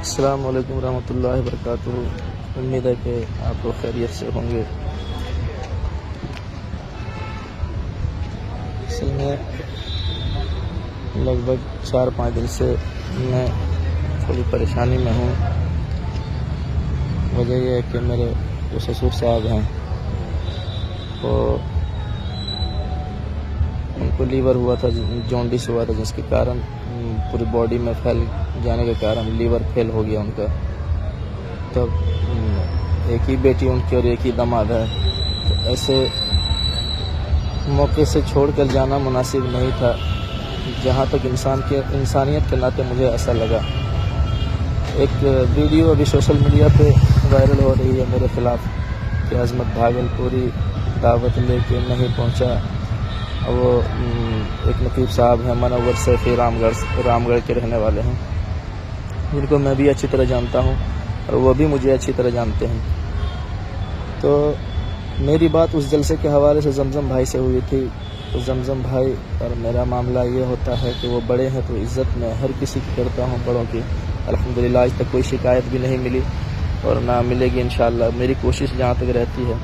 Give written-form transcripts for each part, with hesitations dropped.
السلام علیکم ورحمۃ اللہ وبرکاتہ۔ امید ہے کہ آپ لوگ خیریت سے ہوں گے۔ اصل میں لگ بھگ 4-5 دن سے میں تھوڑی پریشانی میں ہوں۔ وجہ یہ ہے کہ میرے جو سسر صاحب ہیں وہ ان کو لیور ہوا تھا، جونڈس ہوا تھا، جس کے کارن پوری باڈی میں پھیل جانے کے کارن لیور فیل ہو گیا ان کا۔ تب ایک ہی بیٹی ان کی اور ایک ہی داماد ہے، تو ایسے موقع سے چھوڑ کر جانا مناسب نہیں تھا۔ جہاں تک انسانیت کے ناطے مجھے ایسا لگا۔ ایک ویڈیو ابھی سوشل میڈیا پہ وائرل ہو رہی ہے میرے خلاف کہ عظمت بھاگل پوری دعوت لے کے نہیں پہنچا۔ وہ ایک نقیب صاحب ہیں، منور سیفی، رام گڑھ کے رہنے والے ہیں، جن کو میں بھی اچھی طرح جانتا ہوں اور وہ بھی مجھے اچھی طرح جانتے ہیں۔ تو میری بات اس جلسے کے حوالے سے زمزم بھائی سے ہوئی تھی۔ تو زمزم بھائی اور میرا معاملہ یہ ہوتا ہے کہ وہ بڑے ہیں تو عزت میں ہر کسی کی کرتا ہوں، بڑوں کی۔ الحمدللہ آج تک کوئی شکایت بھی نہیں ملی اور نہ ملے گی انشاءاللہ، میری کوشش جہاں تک رہتی ہے۔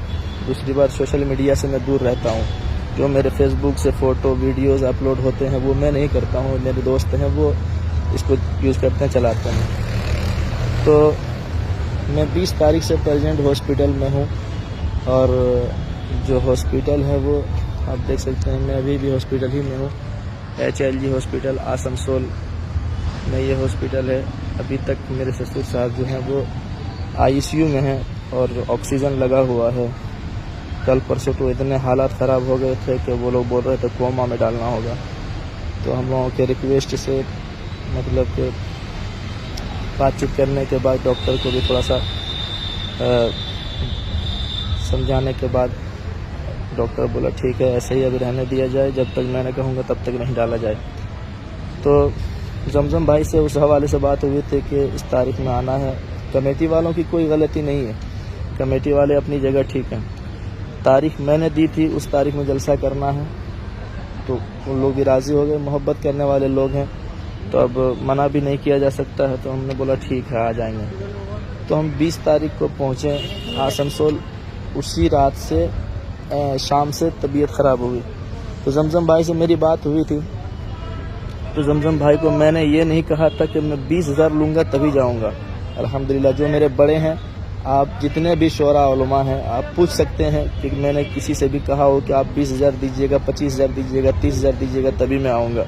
دوسری بات، سوشل میڈیا سے میں دور رہتا ہوں۔ جو میرے فیس بک سے فوٹو ویڈیوز اپلوڈ ہوتے ہیں وہ میں نہیں کرتا ہوں، میرے دوست ہیں وہ اس کو یوز کرتے ہیں، چلاتے ہیں۔ تو میں 20 تاریخ سے پریزنٹ ہاسپٹل میں ہوں، اور جو ہاسپٹل ہے وہ آپ دیکھ سکتے ہیں، میں ابھی بھی ہاسپٹل ہی میں ہوں، HLG ہاسپٹل آسنسول میں یہ ہاسپٹل ہے۔ ابھی تک میرے سسر صاحب جو ہیں وہ ICU میں ہیں اور آکسیجن لگا ہوا ہے۔ کل پرسوں تو اتنے حالات خراب ہو گئے تھے کہ وہ لوگ بول رہے تھے کوما میں ڈالنا ہوگا۔ تو ہم لوگوں کے ریکویسٹ سے مطلب کہ بات چیت کرنے کے بعد ڈاکٹر کو بھی تھوڑا سا سمجھانے کے بعد ڈاکٹر بولا ٹھیک ہے ایسے ہی ابھی رہنے دیا جائے، جب تک میں نے کہوں گا تب تک نہیں ڈالا جائے۔ تو زمزم بھائی سے اس حوالے سے بات ہوئی تھی کہ اس تاریخ میں آنا ہے۔ کمیٹی والوں کی کوئی غلطی نہیں ہے، کمیٹی والے اپنی جگہ ٹھیک ہیں۔ تاریخ میں نے دی تھی، اس تاریخ میں جلسہ کرنا ہے، تو ان لوگ بھی راضی ہو گئے، محبت کرنے والے لوگ ہیں، تو اب منع بھی نہیں کیا جا سکتا ہے۔ تو ہم نے بولا ٹھیک ہے آ جائیں گے۔ تو ہم 20 تاریخ کو پہنچے آسنسول۔ اسی رات سے شام سے طبیعت خراب ہوئی۔ تو زمزم بھائی سے میری بات ہوئی تھی، تو زمزم بھائی کو میں نے یہ نہیں کہا تھا کہ میں 20,000 لوں گا تبھی جاؤں گا۔ الحمدللہ جو میرے بڑے ہیں، آپ جتنے بھی شعراء علماء ہیں، آپ پوچھ سکتے ہیں کہ میں نے کسی سے بھی کہا ہو کہ آپ 20,000 دیجیے گا، 25,000 دیجیے گا، 30,000 دیجیے گا تبھی میں آؤں گا۔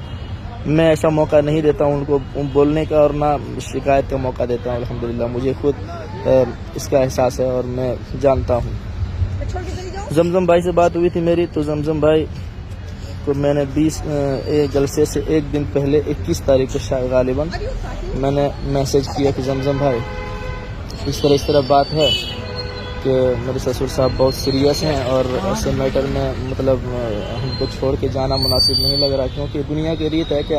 میں ایسا موقع نہیں دیتا ہوں ان کو بولنے کا اور نہ شکایت کا موقع دیتا ہوں۔ الحمدللہ مجھے خود اس کا احساس ہے اور میں جانتا ہوں۔ زمزم بھائی سے بات ہوئی تھی میری، تو زمزم بھائی کو میں نے جلسے سے ایک دن پہلے 21 تاریخ کو غالباً میں نے میسج کیا کہ زمزم بھائی اس طرح بات ہے کہ میرے سسر صاحب بہت سیریس ہیں اور ایسے میٹر میں مطلب ہم کو چھوڑ کے جانا مناسب نہیں لگ رہا، کیونکہ دنیا کی ریت ہے کہ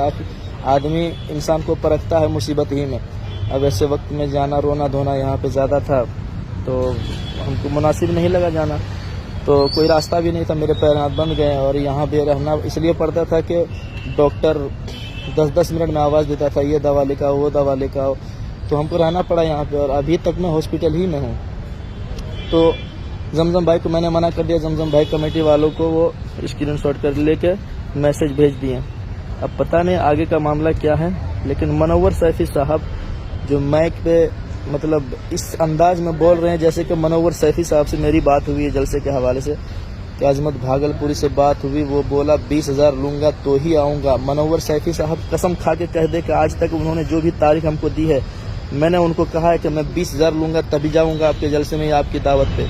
آدمی انسان کو پرکھتا ہے مصیبت ہی میں۔ اب ایسے وقت میں جانا، رونا دھونا یہاں پہ زیادہ تھا، تو ہم کو مناسب نہیں لگا جانا۔ تو کوئی راستہ بھی نہیں تھا، میرے پیر ہاتھ بند گئے، اور یہاں پہ رہنا اس لیے پڑتا تھا کہ ڈاکٹر 10 منٹ میں آواز دیتا تھا یہ دوا لے کے آؤ، وہ دوا لے کے آؤ، تو ہم کو رہنا پڑا یہاں پہ، اور ابھی تک میں ہاسپٹل ہی میں ہوں۔ تو زمزم بھائی کو میں نے منع کر دیا۔ زمزم بھائی کمیٹی والوں کو وہ اسکرین شاٹ کر لے کے میسج بھیج دیے۔ اب پتہ نہیں آگے کا معاملہ کیا ہے، لیکن منور سیفی صاحب جو مائک پہ مطلب اس انداز میں بول رہے ہیں جیسے کہ منور سیفی صاحب سے میری بات ہوئی ہے جلسے کے حوالے سے کہ عظمت بھاگل پوری سے بات ہوئی، وہ بولا 20,000 لوں گا تو ہی آؤں گا۔ منور سیفی صاحب قسم کھا کے کہہ دے کہ آج تک انہوں نے جو بھی تاریخ ہم کو دی ہے، میں نے ان کو کہا ہے کہ میں 20,000 لوں گا تبھی جاؤں گا آپ کے جلسے میں یا آپ کی دعوت پہ۔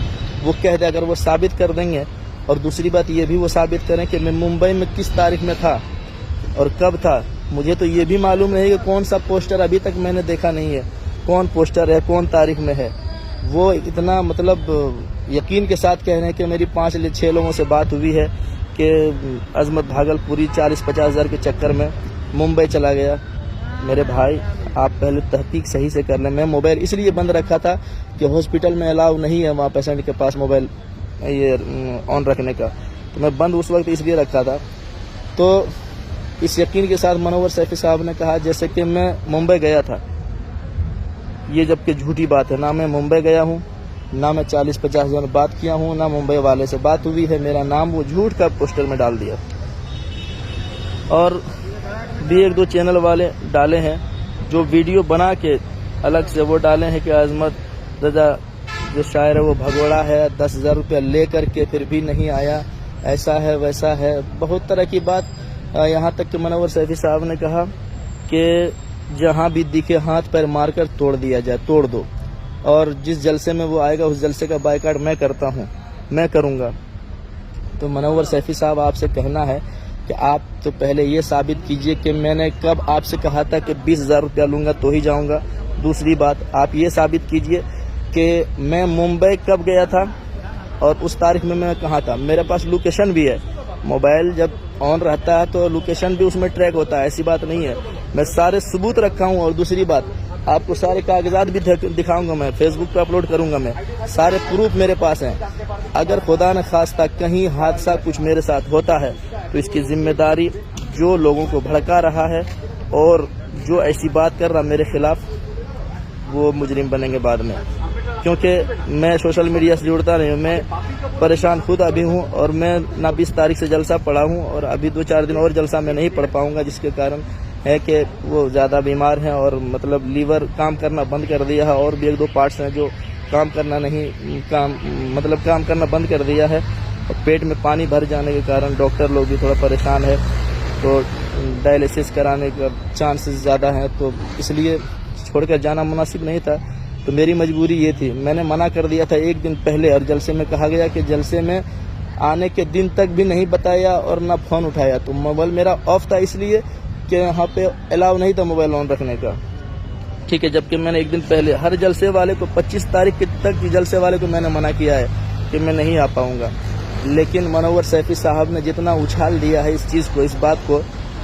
وہ کہہ دے، اگر وہ ثابت کر دیں گے، اور دوسری بات یہ بھی وہ ثابت کریں کہ میں ممبئی میں کس تاریخ میں تھا اور کب تھا۔ مجھے تو یہ بھی معلوم نہیں کہ کون سا پوسٹر ابھی تک میں نے دیکھا نہیں ہے، کون پوسٹر ہے، کون تاریخ میں ہے۔ وہ اتنا مطلب یقین کے ساتھ کہہ رہے ہیں کہ میری 5-6 لوگوں سے بات ہوئی ہے کہ عظمت بھاگل پوری 40-50 ہزار کے چکر میں ممبئی چلا گیا۔ میرے بھائی آپ پہلے تحقیق صحیح سے کر لیں۔ میں موبائل اس لیے بند رکھا تھا کہ ہاسپٹل میں الاؤ نہیں ہے وہاں پیشنٹ کے پاس موبائل یہ آن رکھنے کا، تو میں بند اس وقت اس لیے رکھا تھا۔ تو اس یقین کے ساتھ منور سیفی صاحب نے کہا جیسے کہ میں ممبئی گیا تھا، یہ جبکہ جھوٹی بات ہے. نہ میں ممبئی گیا ہوں، نہ میں 40-50 ہزار بات کیا ہوں، نہ ممبئی والے سے بات ہوئی ہے. میرا نام وہ جھوٹ کا پوسٹر میں ڈال دیا. اور بھی ایک دو چینل والے ڈالے ہیں جو ویڈیو بنا کے الگ سے وہ ڈالے ہیں کہ عظمت رضا جو شاعر ہے وہ بھگوڑا ہے، 10,000 روپیہ لے کر کے پھر بھی نہیں آیا، ایسا ہے ویسا ہے، بہت طرح کی بات. یہاں تک کہ منور سیفی صاحب نے کہا کہ جہاں بھی دکھے ہاتھ پیر مار کر توڑ دیا جائے، توڑ دو، اور جس جلسے میں وہ آئے گا اس جلسے کا بائیکاٹ میں کرتا ہوں، میں کروں گا. تو منور سیفی صاحب آپ سے کہنا ہے کہ آپ تو پہلے یہ ثابت کیجئے کہ میں نے کب آپ سے کہا تھا کہ 20,000 روپیہ لوں گا تو ہی جاؤں گا. دوسری بات آپ یہ ثابت کیجئے کہ میں ممبئی کب گیا تھا اور اس تاریخ میں کہاں تھا. میرے پاس لوکیشن بھی ہے، موبائل جب آن رہتا ہے تو لوکیشن بھی اس میں ٹریک ہوتا ہے، ایسی بات نہیں ہے. میں سارے ثبوت رکھا ہوں. اور دوسری بات آپ کو سارے کاغذات بھی دکھاؤں گا، میں فیس بک پہ اپلوڈ کروں گا، میں سارے پروف میرے پاس ہیں. اگر خدا نہ خواستہ کہیں حادثہ کچھ میرے ساتھ ہوتا ہے تو اس کی ذمہ داری جو لوگوں کو بھڑکا رہا ہے اور جو ایسی بات کر رہا میرے خلاف وہ مجرم بنیں گے بعد میں. کیونکہ میں سوشل میڈیا سے جڑتا نہیں ہوں، میں پریشان خود ابھی ہوں، اور میں نہ 20 تاریخ سے جلسہ پڑھا ہوں اور ابھی 2-4 دن اور جلسہ میں نہیں پڑھ پاؤں گا، جس کے کارن ہے کہ وہ زیادہ بیمار ہیں اور مطلب لیور کام کرنا بند کر دیا ہے، اور بھی 1-2 پارٹس ہیں جو کام کرنا بند کر دیا ہے. اور پیٹ میں پانی بھر جانے کے کارن ڈاکٹر لوگ بھی تھوڑا پریشان ہے، تو ڈائلیسس کرانے کا چانسز زیادہ ہیں، تو اس لیے چھوڑ کر جانا مناسب نہیں تھا. تو میری مجبوری یہ تھی، میں نے منع کر دیا تھا 1 دن پہلے، اور جلسے میں کہا گیا کہ جلسے میں آنے کے دن تک بھی نہیں بتایا اور نہ فون اٹھایا. تو موبائل میرا آف تھا اس لیے کہ یہاں پہ الاؤ نہیں تھا موبائل آن رکھنے کا، ٹھیک ہے. جبکہ میں نے 1 دن پہلے ہر جلسے والے کو 25 تاریخ تک جلسے والے کو میں نے منع کیا ہے کہ میں نہیں آ پاؤں گا. لیکن منور سیفی صاحب نے جتنا اچھال دیا ہے اس چیز کو، اس بات کو،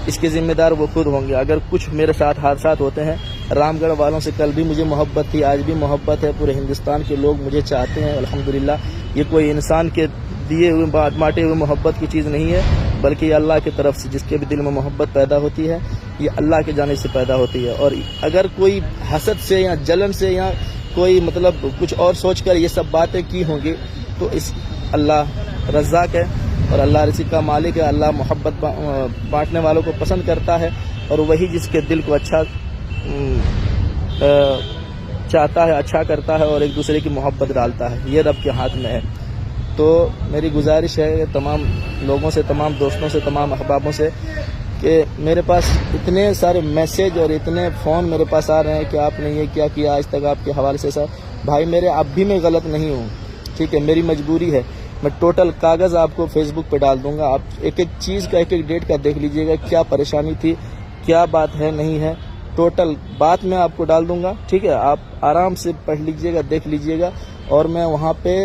اس کے ذمہ دار وہ خود ہوں گے. اگر کچھ میرے ساتھ حادثات ہوتے ہیں، رام گڑھ والوں سے کل بھی مجھے محبت تھی، آج بھی محبت ہے، پورے ہندوستان کے لوگ مجھے چاہتے ہیں الحمدللہ. یہ کوئی انسان کے دیے ہوئے بانٹے ہوئے محبت کی چیز نہیں ہے، بلکہ یہ اللہ کی طرف سے جس کے بھی دل میں محبت پیدا ہوتی ہے یہ اللہ کی جانب سے پیدا ہوتی ہے. اور اگر کوئی حسد سے یا جلن سے یا کوئی مطلب کچھ اور سوچ کر یہ سب باتیں کی ہوں گی تو اس اللہ رزاق ہے اور اللہ رزق کا مالک ہے. اللہ محبت بانٹنے والوں کو پسند کرتا ہے، اور وہی جس کے دل کو اچھا چاہتا ہے، اچھا کرتا ہے اور ایک دوسرے کی محبت ڈالتا ہے. یہ رب کے ہاتھ میں ہے. تو میری گزارش ہے تمام لوگوں سے، تمام دوستوں سے، تمام احبابوں سے کہ میرے پاس اتنے سارے میسیج اور اتنے فون میرے پاس آ رہے ہیں کہ آپ نے یہ کیا آج تک آپ کے حوالے سے. سر بھائی میرے اب بھی میں غلط نہیں ہوں، ٹھیک ہے، میری مجبوری ہے. میں ٹوٹل کاغذ آپ کو فیس بک پہ ڈال دوں گا. آپ ایک چیز کا ایک ڈیٹ کا دیکھ لیجئے گا، کیا پریشانی تھی، کیا بات ہے نہیں ہے، ٹوٹل بات میں آپ کو ڈال دوں گا، ٹھیک ہے. آپ آرام سے پڑھ لیجئے گا، دیکھ لیجئے گا. اور میں وہاں پہ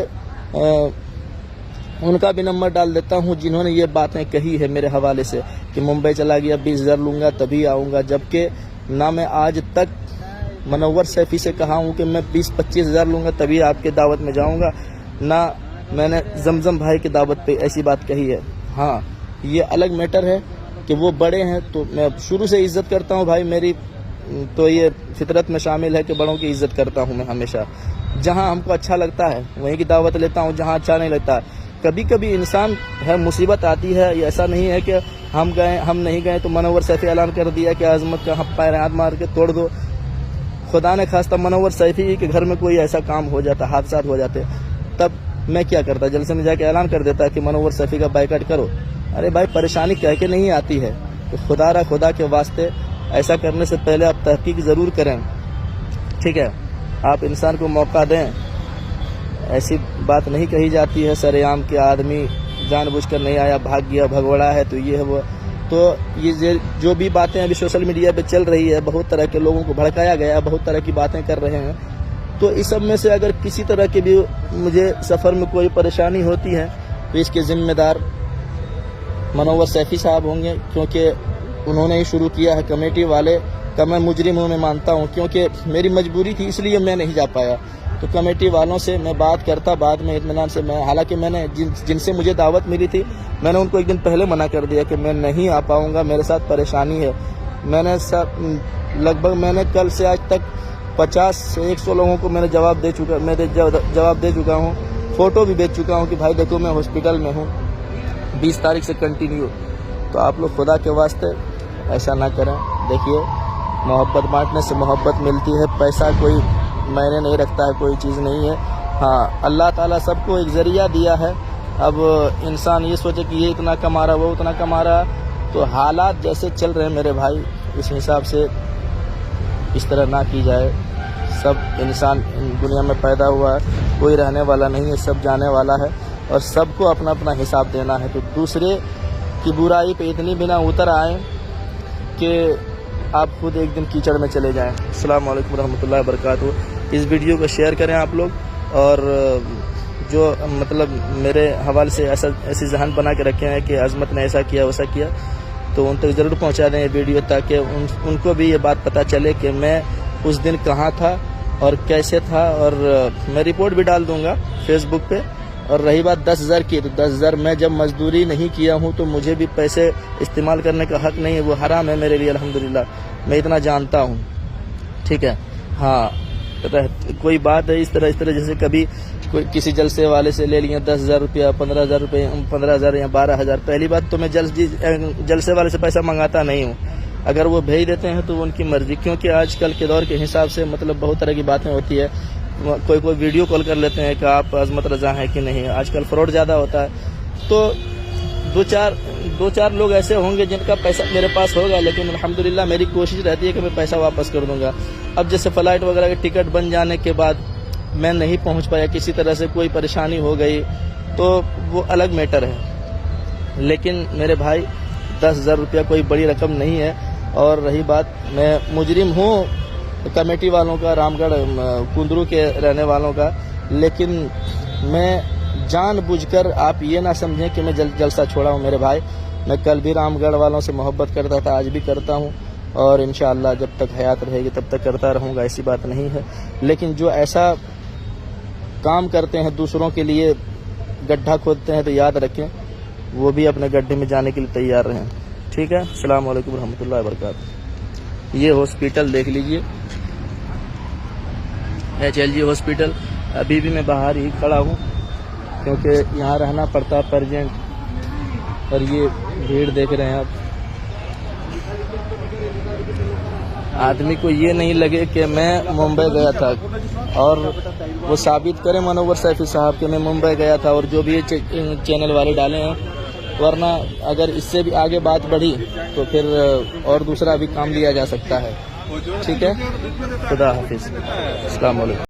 ان کا بھی نمبر ڈال دیتا ہوں جنہوں نے یہ باتیں کہی ہے میرے حوالے سے کہ ممبئی چلا گیا، 20,000 لوں گا تبھی آؤں گا. جبکہ نہ میں آج تک منور سیفی سے کہا ہوں کہ میں 20-25 ہزار لوں گا تبھی آپ کے دعوت میں جاؤں گا، نہ میں نے زمزم بھائی کی دعوت پہ ایسی بات کہی ہے. ہاں یہ الگ میٹر ہے کہ وہ بڑے ہیں تو میں شروع سے عزت کرتا ہوں. بھائی میری تو یہ فطرت میں شامل ہے کہ بڑوں کی عزت کرتا ہوں میں ہمیشہ. جہاں ہم کو اچھا لگتا ہے وہیں کی دعوت لیتا ہوں، جہاں اچھا نہیں لگتا. کبھی کبھی انسان ہے مصیبت آتی ہے، یہ ایسا نہیں ہے کہ ہم گئے ہم نہیں گئے تو منور سیفی اعلان کر دیا کہ عظمت کا پیر ہاتھ مار کے توڑ دو. خدا نے خواستہ منور سیفی کے گھر میں کوئی ایسا کام ہو جاتا، حادثات ہو جاتے، تب میں کیا کرتا؟ جلسے میں جا کے اعلان کر دیتا کہ منور سیفی کا بائیکاٹ کرو. ارے بھائی پریشانی کہہ کے نہیں آتی ہے، تو خدا کے واسطے ایسا کرنے سے پہلے آپ تحقیق ضرور کریں، ٹھیک ہے. آپ انسان کو موقع دیں. ایسی بات نہیں کہی جاتی ہے سر عام کہ آدمی جان بوجھ کر نہیں آیا، بھاگ گیا، بھگوڑا ہے تو یہ ہے وہ. تو یہ جو بھی باتیں ابھی سوشل میڈیا پہ چل رہی ہے، بہت طرح کے لوگوں کو بھڑکایا گیا، بہت طرح کی باتیں کر رہے ہیں. تو اس سب میں سے اگر کسی طرح کی بھی مجھے سفر میں کوئی پریشانی ہوتی ہے تو اس کے ذمہ دار منور سیفی صاحب ہوں گے، کیونکہ انہوں نے ہی شروع کیا ہے. کمیٹی والے کا میں مجرم ہوں، میں مانتا ہوں، کیونکہ میری مجبوری تھی اس لیے میں نہیں جا پایا. تو کمیٹی والوں سے میں بات کرتا بعد میں اطمینان سے. میں حالانکہ میں نے جن سے مجھے دعوت ملی تھی میں نے ان کو 1 دن پہلے منع کر دیا کہ میں نہیں آ پاؤں گا، میرے ساتھ پریشانی ہے. میں نے لگ بھگ میں نے کل سے آج تک 50 سے 100 لوگوں کو میں جواب دے چکا ہوں، فوٹو بھی بھیج چکا ہوں کہ بھائی دیکھو میں ہاسپٹل میں ہوں 20 تاریخ سے کنٹینیو. تو آپ لوگ خدا کے واسطے ایسا نہ کریں. دیکھیے محبت بانٹنے سے محبت ملتی ہے، پیسہ کوئی معنی نہیں رکھتا ہے، کوئی چیز نہیں ہے. ہاں اللہ تعالیٰ سب کو ایک ذریعہ دیا ہے. اب انسان یہ سوچے کہ یہ اتنا کما رہا وہ اتنا کما رہا، تو حالات جیسے چل رہے ہیں میرے بھائی اس حساب سے اس طرح نہ کی جائے. سب انسان دنیا میں پیدا ہوا ہے، کوئی رہنے والا نہیں ہے، سب جانے والا ہے اور سب کو اپنا اپنا حساب دینا ہے. تو دوسرے کی برائی پہ اتنی بنا اتر آئیں کہ آپ خود ایک دن کیچڑ میں چلے جائیں. السلام علیکم ورحمۃ اللہ وبرکاتہ. اس ویڈیو کو شیئر کریں آپ لوگ، اور جو مطلب میرے حوالے سے ایسی ذہن بنا کے رکھے ہیں کہ عظمت نے ایسا کیا ویسا کیا، تو ان تک ضرور پہنچا دیں یہ ویڈیو، تاکہ ان کو بھی یہ بات پتہ چلے کہ میں اس دن کہاں تھا اور کیسے تھا. اور میں رپورٹ بھی ڈال دوں گا فیس بک پہ. اور رہی بات 10,000 کی، تو 10,000 میں جب مزدوری نہیں کیا ہوں تو مجھے بھی پیسے استعمال کرنے کا حق نہیں ہے، وہ حرام ہے میرے لیے. الحمدللہ میں اتنا جانتا ہوں. ٹھیک ہے. ہاں کوئی بات ہے اس طرح جیسے کبھی کوئی کسی جلسے والے سے لے لیا 10,000 روپیہ، 15,000 روپے، 15,000 یا 12,000. پہلی بات تو میں جلسے والے سے پیسہ منگاتا نہیں ہوں. اگر وہ بھیج دیتے ہیں تو ان کی مرضی، کیونکہ آج کل کے دور کے حساب سے مطلب بہت طرح کی باتیں ہوتی ہے. کوئی ویڈیو کال کر لیتے ہیں کہ آپ عظمت رضا ہیں کہ نہیں. آج کل فراڈ زیادہ ہوتا ہے. تو دو چار لوگ ایسے ہوں گے جن کا پیسہ میرے پاس ہوگا، لیکن الحمدللہ میری کوشش رہتی ہے کہ میں پیسہ واپس کر دوں گا. اب جیسے فلائٹ وغیرہ کے ٹکٹ بن جانے کے بعد میں نہیں پہنچ پایا، کسی طرح سے کوئی پریشانی ہو گئی، تو وہ الگ میٹر ہے. لیکن میرے بھائی 10,000 روپیہ کوئی بڑی رقم نہیں ہے. اور رہی بات، میں مجرم ہوں کمیٹی والوں کا، رام گڑھ کندرو کے رہنے والوں کا، لیکن میں جان بوجھ کر آپ یہ نہ سمجھیں کہ میں جلسہ چھوڑا ہوں میرے بھائی. میں کل بھی رام گڑھ والوں سے محبت کرتا تھا، آج بھی کرتا ہوں، اور انشاءاللہ جب تک حیات رہے گی تب تک کرتا رہوں گا. ایسی بات نہیں ہے. لیکن جو ایسا کام کرتے ہیں دوسروں کے لیے، گڈھا کھودتے ہیں، تو یاد رکھیں وہ بھی اپنے گڈھے میں جانے کے لیے تیار رہیں. ٹھیک ہے. السلام علیکم ورحمۃ اللہ وبرکاتہ. یہ ہاسپٹل دیکھ لیجئے، HLG ہاسپٹل. ابھی بھی میں باہر ہی کھڑا ہوں کیونکہ یہاں رہنا پڑتا پرجنٹ. اور یہ بھیڑ دیکھ رہے ہیں آپ. آدمی کو یہ نہیں لگے کہ میں ممبئی گیا تھا، اور وہ ثابت کرے منور سیفی صاحب کہ میں ممبئی گیا تھا، اور جو بھی چینل والے ڈالے ہیں. ورنہ اگر اس سے بھی آگے بات بڑھی تو پھر اور دوسرا بھی کام لیا جا سکتا ہے. ٹھیک ہے. خدا حافظ. السلام علیکم.